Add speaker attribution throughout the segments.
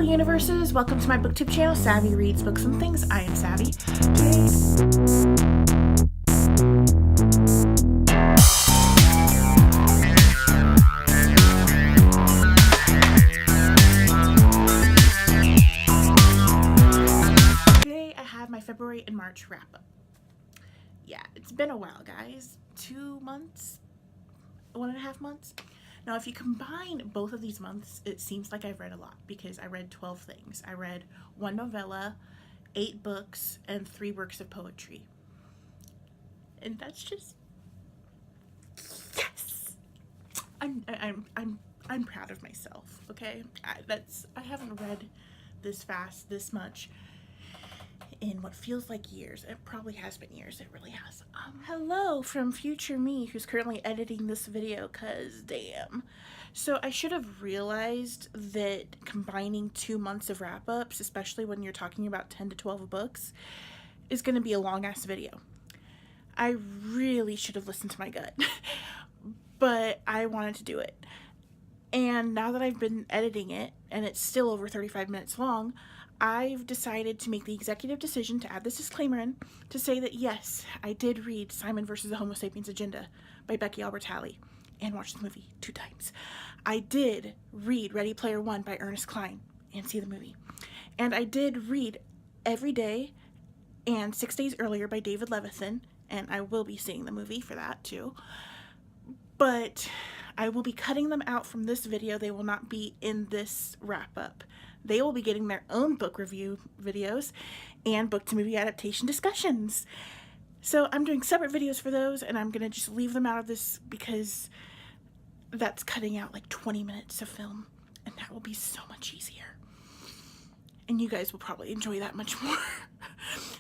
Speaker 1: universes, welcome to my booktube channel, Savvy Reads Books and Things. I am Savvy. Today I have my February and March wrap up. Yeah, it's been a while, guys. 2 months? 1.5 months? Now, if you combine both of these months, it seems like I've read a lot because I read 12 things. I read 1 novella, 8 books, and 3 works of poetry. And that's just, yes! I'm proud of myself, okay? I haven't read this fast, this much in what feels like years. It probably has been years. It really has. Hello from future me who's currently editing this video, cause damn. So I should have realized that combining 2 months of wrap-ups, especially when you're talking about 10 to 12 books, is going to be a long-ass video. I really should have listened to my gut, but I wanted to do it. And now that I've been editing it, and it's still over 35 minutes long, I've decided to make the executive decision to add this disclaimer in to say that yes, I did read Simon vs. the Homo Sapiens Agenda by Becky Albertalli and watch the movie 2 times. I did read Ready Player One by Ernest Cline and see the movie. And I did read Every Day and 6 Days Earlier by David Levithan, and I will be seeing the movie for that too. But I will be cutting them out from this video. They will not be in this wrap-up. They will be getting their own book review videos and book to movie adaptation discussions. So I'm doing separate videos for those, and I'm going to just leave them out of this because that's cutting out like 20 minutes of film, and that will be so much easier. And you guys will probably enjoy that much more,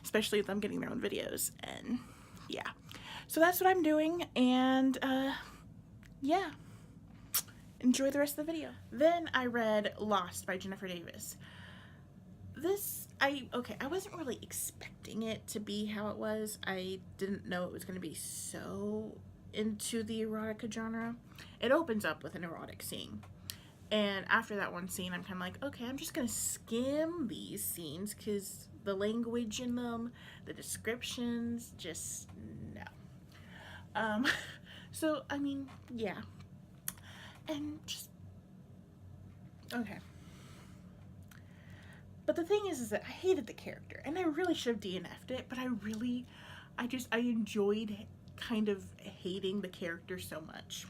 Speaker 1: especially if I'm getting their own videos. And yeah, so that's what I'm doing, and yeah. Enjoy the rest of the video. Then I read Lost by Jennifer Davis. I wasn't really expecting it to be how it was. I didn't know it was going to be so into the erotica genre. It opens up with an erotic scene. And after that one scene, I'm kind of like, okay, I'm just going to skim these scenes because the language in them, the descriptions, just no. So, I mean, yeah. And just, okay. But the thing is that I hated the character, and I really should have DNF'd it, but I enjoyed kind of hating the character so much,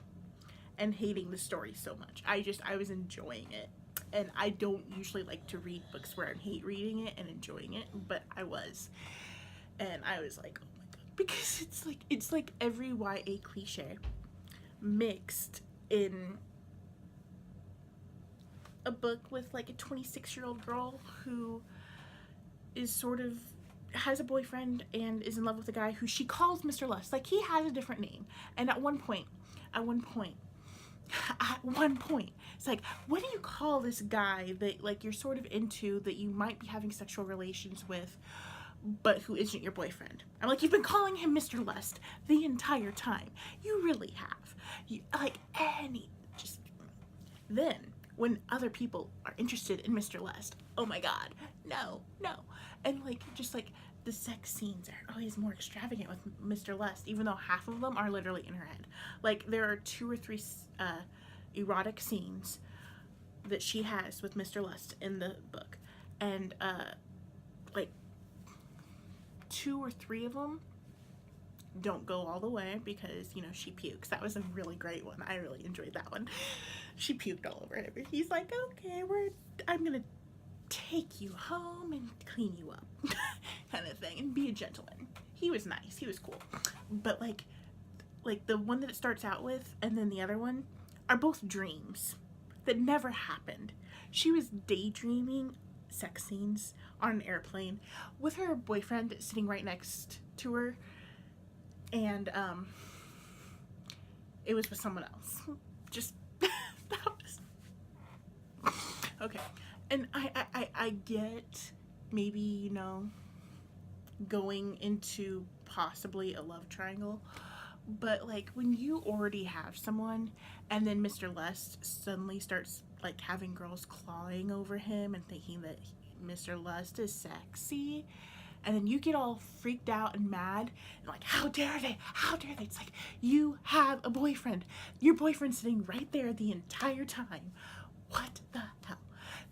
Speaker 1: and hating the story so much. I was enjoying it, and I don't usually like to read books where I hate reading it and enjoying it, but I was, and I was like, oh my god, because it's like every YA cliche mixed in a book with like a 26-year-old girl who is sort of has a boyfriend and is in love with a guy who she calls Mr. Lust. Like, he has a different name. And at one point, it's like, what do you call this guy that like you're sort of into, that you might be having sexual relations with, but who isn't your boyfriend? I'm like, you've been calling him Mr. Lust the entire time. You really have. Then when other people are interested in Mr. Lust, oh my god, no. And like, just like the sex scenes are always more extravagant with Mr. Lust, even though half of them are literally in her head. Like, there are 2 or 3 erotic scenes that she has with Mr. Lust in the book, and like 2 or 3 of them don't go all the way because, you know, she pukes. That was a really great one. I really enjoyed that one. She puked all over him. He's like, okay, I'm gonna take you home and clean you up kind of thing, and be a gentleman. He was nice. He was cool. But like the one that it starts out with and then the other one are both dreams that never happened. She was daydreaming sex scenes on an airplane with her boyfriend sitting right next to her, and it was with someone else. Just that was okay. And I get maybe, you know, going into possibly a love triangle, but like when you already have someone and then Mr. Lust suddenly starts like having girls clawing over him and thinking that Mr. Lust is sexy. And then you get all freaked out and mad and like, how dare they? How dare they? It's like, you have a boyfriend. Your boyfriend's sitting right there the entire time. What the hell?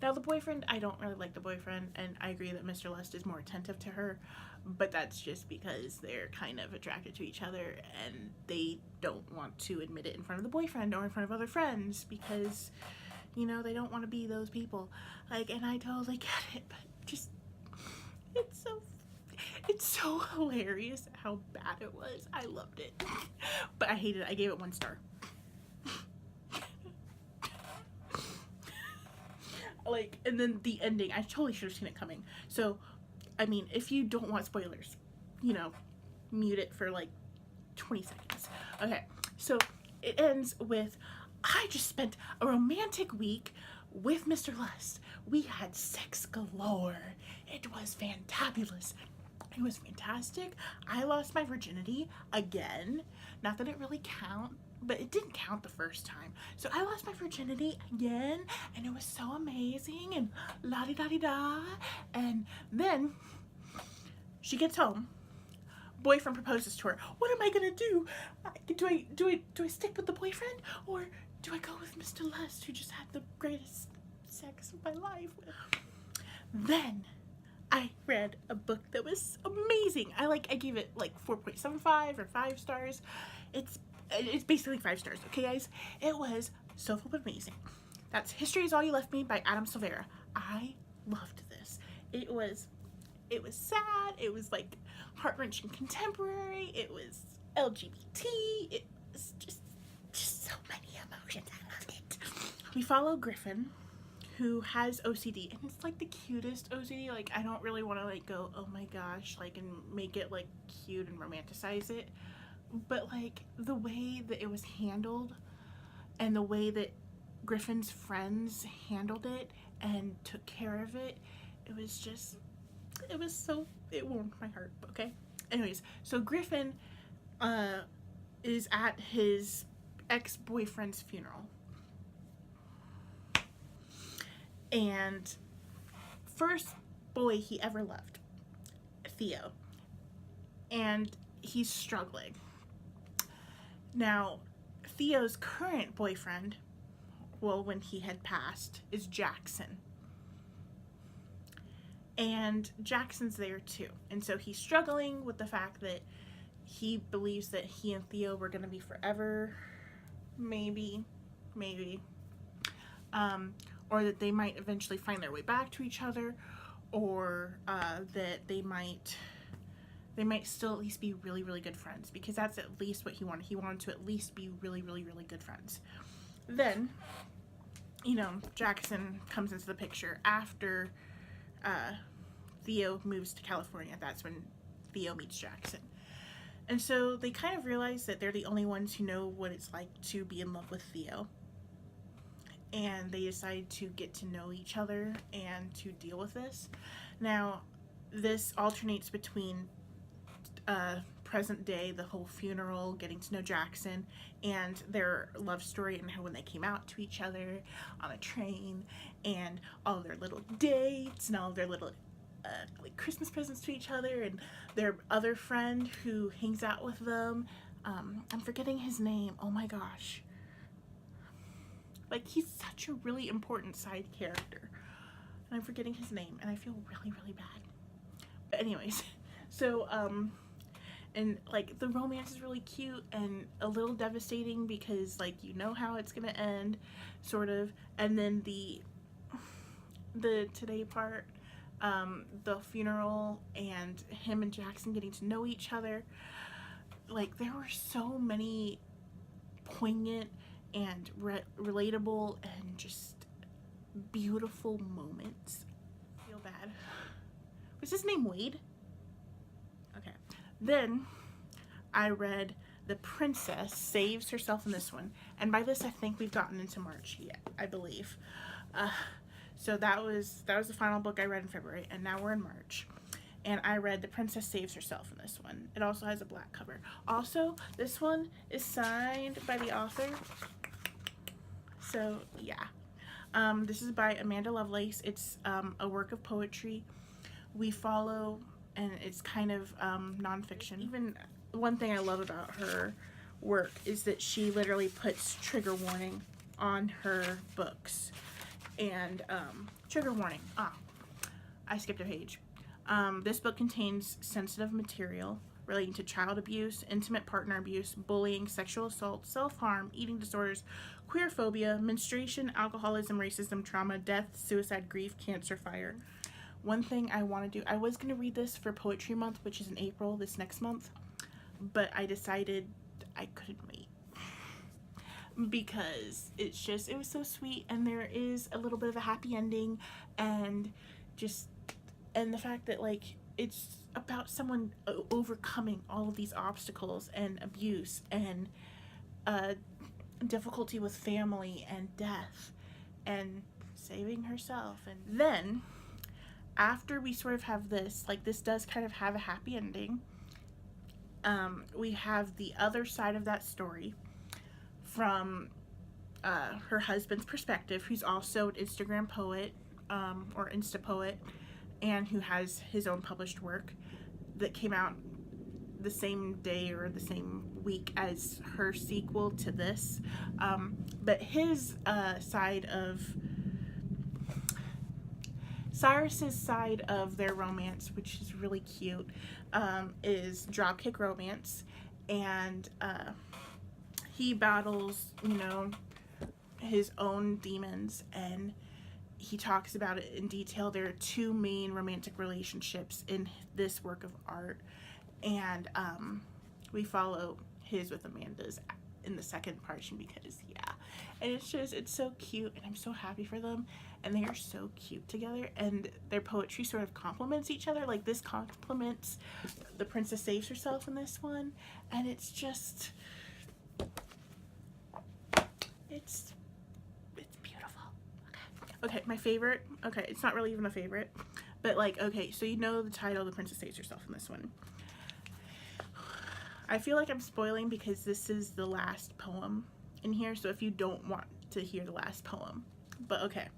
Speaker 1: Now the boyfriend, I don't really like the boyfriend, and I agree that Mr. Lust is more attentive to her, but that's just because they're kind of attracted to each other and they don't want to admit it in front of the boyfriend or in front of other friends because, you know, they don't want to be those people. Like, and I totally get it, but just, it's so hilarious how bad it was. I loved it. But I hated it. I gave it 1 star. Like, and then the ending, I totally should have seen it coming. So, I mean, if you don't want spoilers, you know, mute it for like 20 seconds. Okay, so it ends with, I just spent a romantic week with Mr. Lust. We had sex galore. It was fantabulous. It was fantastic. I lost my virginity again. Not that it really counts, but it didn't count the first time. So I lost my virginity again, and it was so amazing, and la-di-da-di-da. And then she gets home. Boyfriend proposes to her. What am I gonna do? Do I stick with the boyfriend, or do I go with Mr. Lust, who just had the greatest sex of my life? Then I read a book that was amazing. I gave it like 4.75 or 5 stars. It's basically 5 stars, okay guys? It was so flippin' amazing. That's History Is All You Left Me by Adam Silvera. I loved this. It was sad. It was like heart-wrenching contemporary. It was LGBT. It was just so many emotions. I loved it. We follow Griffin, who has OCD, and it's like the cutest OCD. Like, I don't really want to like go, oh my gosh, like, and make it like cute and romanticize it, but like the way that it was handled and the way that Griffin's friends handled it and took care of it, it warmed my heart. Okay, anyways, so Griffin is at his ex-boyfriend's funeral, and first boy he ever loved, Theo, and he's struggling. Now, Theo's current boyfriend, well, when he had passed, is Jackson. And Jackson's there too. And so he's struggling with the fact that he believes that he and Theo were going to be forever. Maybe. Or that they might eventually find their way back to each other. Or that they might still at least be really, really good friends, because that's at least what he wanted. He wanted to at least be really, really, really good friends. Then, you know, Jackson comes into the picture after Theo moves to California. That's when Theo meets Jackson. And so they kind of realize that they're the only ones who know what it's like to be in love with Theo. And they decide to get to know each other and to deal with this. Now, this alternates between present day, the whole funeral, getting to know Jackson, and their love story and how when they came out to each other on a train, and all their little dates and all their little like Christmas presents to each other, and their other friend who hangs out with them. I'm forgetting his name. Oh my gosh. Like, he's such a really important side character. And I'm forgetting his name, and I feel really, really bad. But anyways, so, and like the romance is really cute and a little devastating because like you know how it's gonna end, sort of. And then the today part, the funeral and him and Jackson getting to know each other, like there were so many poignant and relatable and just beautiful moments. I feel bad. Was his name Wade? Okay. Then I read The Princess Saves Herself in this one, and by this I think we've gotten into March yet, I believe. So that was the final book I read in February, and now we're in March. And I read The Princess Saves Herself in this one. It also has a black cover. Also, this one is signed by the author. So yeah, This is by Amanda Lovelace. It's a work of poetry. We follow, and it's kind of nonfiction. Even one thing I love about her work is that she literally puts trigger warning on her books. And trigger warning. I skipped a page. This book contains sensitive material relating to child abuse, intimate partner abuse, bullying, sexual assault, self-harm, eating disorders, queerphobia, menstruation, alcoholism, racism, trauma, death, suicide, grief, cancer, fire. One thing I want to do, I was going to read this for Poetry Month, which is in April, this next month, but I decided I couldn't wait because it was so sweet, and there is a little bit of a happy ending, and the fact that, like, it's about someone overcoming all of these obstacles and abuse and difficulty with family and death and saving herself. And then after we sort of have this, like, this does kind of have a happy ending, we have the other side of that story from her husband's perspective, who's also an Instagram poet, or Insta poet, and who has his own published work that came out the same day or the same week as her sequel to this. But his side of Cyrus's side of their romance, which is really cute, is Dropkick Romance, and he battles, you know, his own demons, and he talks about it in detail. There are two main romantic relationships in this work of art, and we follow his with Amanda's in the second portion because, yeah, and it's so cute, and I'm so happy for them, and they are so cute together, and their poetry sort of complements each other. Like, this complements The Princess Saves Herself in this one, and it's beautiful. Okay, my favorite, okay, it's not really even a favorite, but, like, okay, so you know the title, The Princess Saves Herself in this one. I feel like I'm spoiling because this is the last poem in here, so if you don't want to hear the last poem, but okay.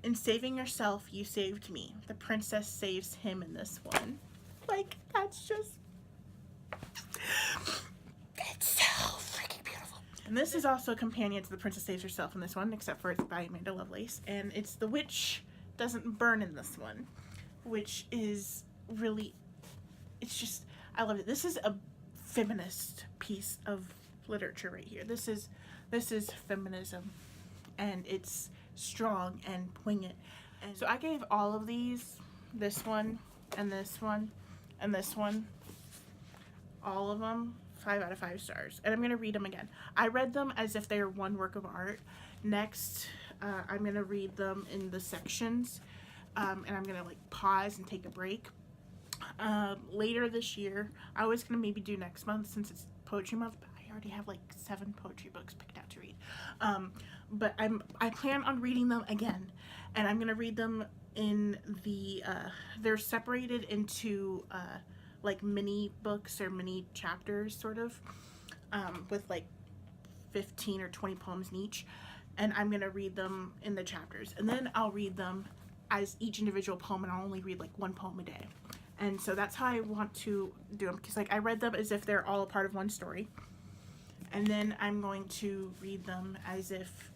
Speaker 1: In saving yourself, you saved me. The princess saves him in this one. Like, that's just, it's so freaking beautiful. And this is also a companion to The Princess Saves Herself in this one, except for it's by Amanda Lovelace, and it's The Witch Doesn't Burn in this one, which is really, it's just, I love it. This is a feminist piece of literature right here. This is feminism, and it's strong and poignant. And so I gave all of these, this one and this one and this one, all of them 5 out of 5 stars. And I'm gonna read them again. I read them as if they were one work of art. Next, I'm gonna read them in the sections, and I'm gonna, like, pause and take a break. Later this year, I was gonna maybe do next month since it's Poetry Month, but I already have like 7 poetry books picked out to read. But I plan on reading them again, and I'm gonna read them in the they're separated into like mini books or mini chapters, sort of, with like 15 or 20 poems in each, and I'm gonna read them in the chapters, and then I'll read them as each individual poem, and I'll only read like 1 poem a day. And so that's how I want to do them, because, like, I read them as if they're all a part of one story, and then I'm going to read them as if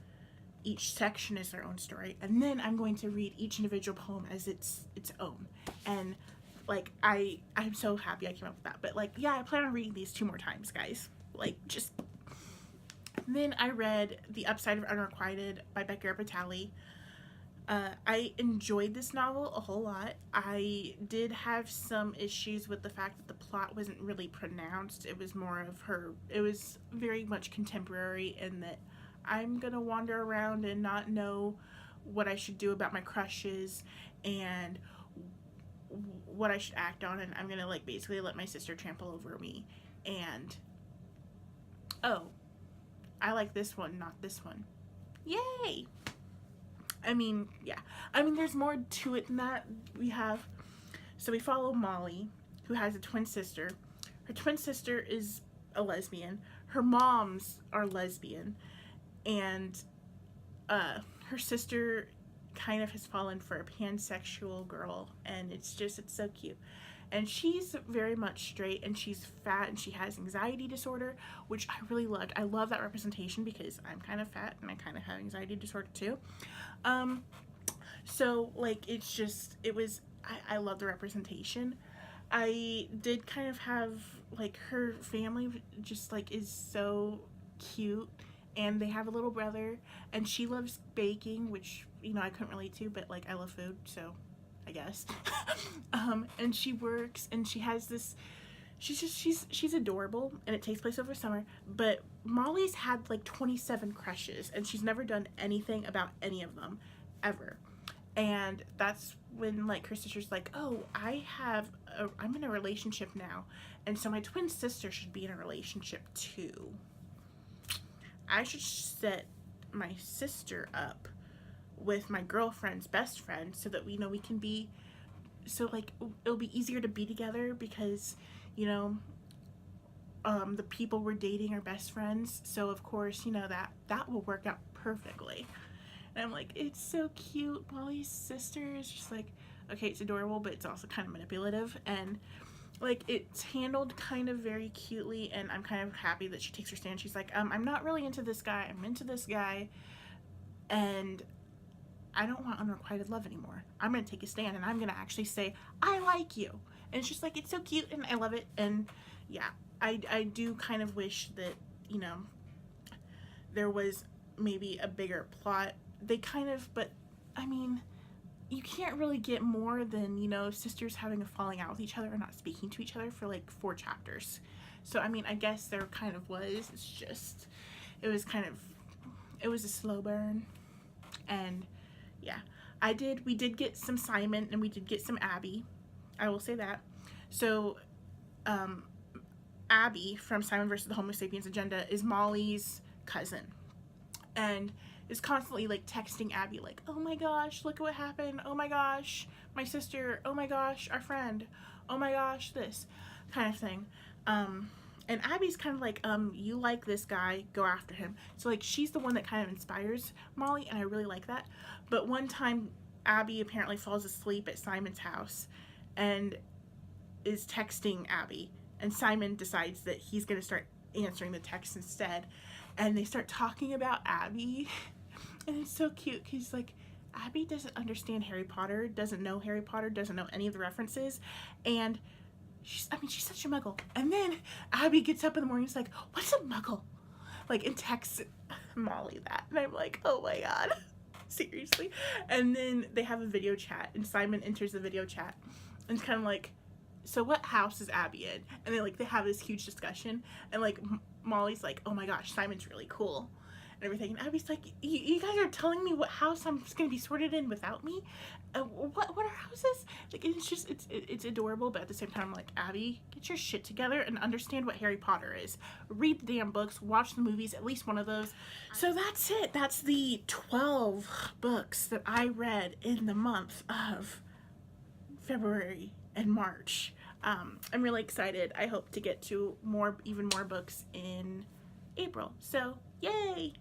Speaker 1: each section is their own story, and then I'm going to read each individual poem as its own. And, like, I'm so happy I came up with that. But, like, yeah, I plan on reading these 2 more times, guys. Like, just. Then I read The Upside of Unrequited by Becker Patali. I enjoyed this novel a whole lot. I did have some issues with the fact that the plot wasn't really pronounced. It was more of it was very much contemporary, in that I'm gonna wander around and not know what I should do about my crushes and what I should act on, and I'm gonna, like, basically let my sister trample over me. And oh, I like this one, not this one. Yay! I mean, yeah. I mean, there's more to it than that. So we follow Molly, who has a twin sister. Her twin sister is a lesbian. Her moms are lesbian. and her sister kind of has fallen for a pansexual girl, and it's so cute. And she's very much straight, and she's fat, and she has anxiety disorder, which I really loved. I love that representation because I'm kind of fat and I kind of have anxiety disorder too. So like I love the representation. I did kind of have like her family just like is so cute, and they have a little brother, and she loves baking, which, you know, I couldn't relate to, but like I love food, so I guess. And she works, and she has this, she's adorable, and it takes place over summer. But Molly's had like 27 crushes, and she's never done anything about any of them ever. And that's when like her sister's like, oh, I'm in a relationship now, and so my twin sister should be in a relationship too. I should set my sister up with my girlfriend's best friend so that we know we can be, so like it'll be easier to be together because, you know, the people we're dating are best friends, so of course, you know, that will work out perfectly. And I'm like, it's so cute. Molly's sister is just like, okay, it's adorable, but it's also kind of manipulative, and like it's handled kind of very cutely, and I'm kind of happy that she takes her stand. She's like, I'm not really into this guy, I'm into this guy, and I don't want unrequited love anymore. I'm gonna take a stand, and I'm gonna actually say, I like you. And it's just like, it's so cute, and I love it. And yeah, I do kind of wish that, you know, there was maybe a bigger plot. They kind of, but I mean, you can't really get more than, you know, sisters having a falling out with each other and not speaking to each other for like 4 chapters. So I mean, I guess there kind of was. It's just, it was a slow burn. And yeah, we did get some Simon, and we did get some Abby. I will say that. So Abby from Simon versus the Homo Sapiens Agenda is Molly's cousin, and is constantly like texting Abby like, oh my gosh, look at what happened, oh my gosh, my sister, oh my gosh, our friend, oh my gosh, this kind of thing. And Abby's kind of like, you like this guy, go after him. So like, she's the one that kind of inspires Molly, and I really like that. But one time Abby apparently falls asleep at Simon's house and is texting Abby, and Simon decides that he's gonna start answering the text instead, and they start talking about Abby. And it's so cute because like Abby doesn't understand Harry Potter, doesn't know Harry Potter, doesn't know any of the references, and she's such a muggle. And then Abby gets up in the morning and is like, what's a muggle? Like, and texts Molly that, and I'm like, oh my god, seriously. And then they have a video chat, and Simon enters the video chat, and it's kind of like, so what house is Abby in? And they have this huge discussion, and like Molly's like, oh my gosh, Simon's really cool and everything, and Abby's like, you guys are telling me what house I'm just gonna be sorted in without me? What are houses? Like, it's just, it's adorable, but at the same time, I'm like, Abby, get your shit together and understand what Harry Potter is. Read the damn books, watch the movies, at least one of those. So that's it. That's the 12 books that I read in the month of February and March. I'm really excited. I hope to get to even more books in April. So, yay!